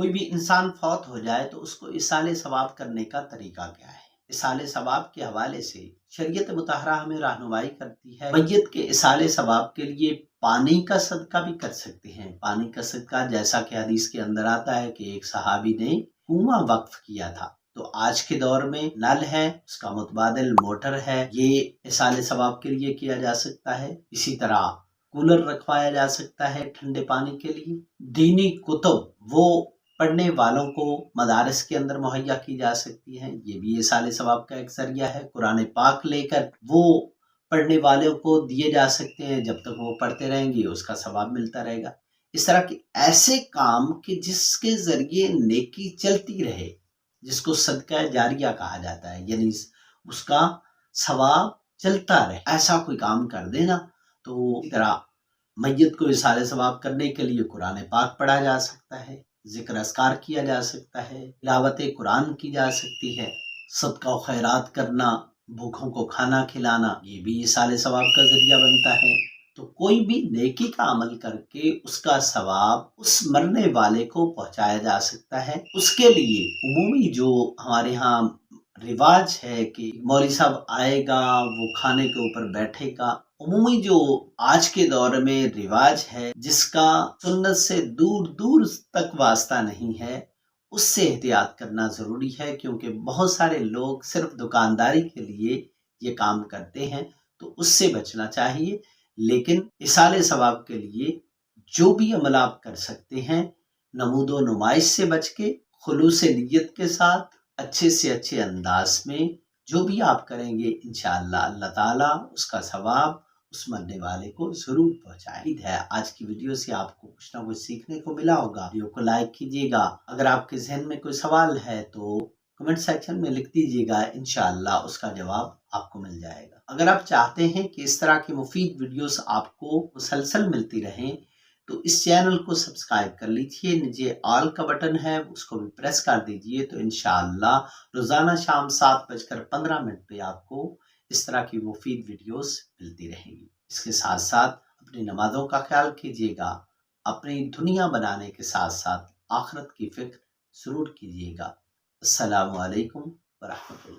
کوئی بھی انسان فوت ہو جائے تو اس کو ایصال ثواب کرنے کا طریقہ کیا ہے؟ ایصال ثواب کے حوالے سے شریعت مطہرہ ہمیں رہنمائی کرتی ہے۔ میت کے ایصال ثواب کے لیے پانی کا صدقہ بھی کر سکتے ہیں۔ پانی کا صدقہ جیسا کہ حدیث کے اندر آتا ہے کہ ایک صحابی نے کنواں وقف کیا تھا، تو آج کے دور میں نل ہے، اس کا متبادل موٹر ہے، یہ ایصال ثواب کے لیے کیا جا سکتا ہے۔ اسی طرح کولر رکھوایا جا سکتا ہے ٹھنڈے پانی کے لیے۔ دینی کتب وہ پڑھنے والوں کو مدارس کے اندر مہیا کی جا سکتی ہیں، یہ بھی ایصال ثواب کا ایک ذریعہ ہے۔ قرآن پاک لے کر وہ پڑھنے والوں کو دیے جا سکتے ہیں، جب تک وہ پڑھتے رہیں گے اس کا ثواب ملتا رہے گا۔ اس طرح کے ایسے کام کہ جس کے ذریعے نیکی چلتی رہے، جس کو صدقہ جاریہ کہا جاتا ہے، یعنی اس کا ثواب چلتا رہے، ایسا کوئی کام کر دینا۔ تو اس طرح میت کو ایصال ثواب کرنے کے لیے قرآن پاک پڑھا جا سکتا ہے، ذکر اذکار کیا جا سکتا ہے، تلاوت قرآن کی جا سکتی ہے، صدقہ و خیرات کرنا، بھوکھوں کو کھانا کھلانا، یہ بھی ایصال ثواب کا ذریعہ بنتا ہے۔ تو کوئی بھی نیکی کا عمل کر کے اس کا ثواب اس مرنے والے کو پہنچایا جا سکتا ہے۔ اس کے لیے عمومی جو ہمارے ہاں رواج ہے کہ مولوی صاحب آئے گا، وہ کھانے کے اوپر بیٹھے گا، عمومی جو آج کے دور میں رواج ہے جس کا سنت سے دور دور تک واسطہ نہیں ہے، اس سے احتیاط کرنا ضروری ہے، کیونکہ بہت سارے لوگ صرف دکانداری کے لیے یہ کام کرتے ہیں، تو اس سے بچنا چاہیے۔ لیکن ایصال ثواب کے لیے جو بھی عمل آپ کر سکتے ہیں، نمود و نمائش سے بچ کے، خلوص نیت کے ساتھ، اچھے سے اچھے انداز میں جو بھی آپ کریں گے، انشاءاللہ اللہ تعالیٰ اس کا ثواب اس مرنے والے کو ضرور پہنچائے ہے۔ آج کی ویڈیو سے آپ کو کچھ نہ کچھ سیکھنے کو ملا ہوگا۔ ویڈیو کو لائک کیجیے گا، اگر آپ کے ذہن میں کوئی سوال ہے تو کمنٹ سیکشن میں لکھ دیجیے گا، انشاءاللہ اس کا جواب آپ کو مل جائے گا۔ اگر آپ چاہتے ہیں کہ اس طرح کی مفید ویڈیوز آپ کو مسلسل ملتی رہیں تو اس چینل کو سبسکرائب کر لیجیے، نیچے آل کا بٹن ہے اس کو بھی پریس کر دیجیے، تو انشاءاللہ روزانہ شام 7:15 پہ آپ کو اس طرح کی مفید ویڈیوز ملتی رہیں گی۔ اس کے ساتھ ساتھ اپنی نمازوں کا خیال کیجیے گا، اپنی دنیا بنانے کے ساتھ ساتھ آخرت کی فکر ضرور کیجیے گا۔ السلام علیکم ورحمۃ اللہ۔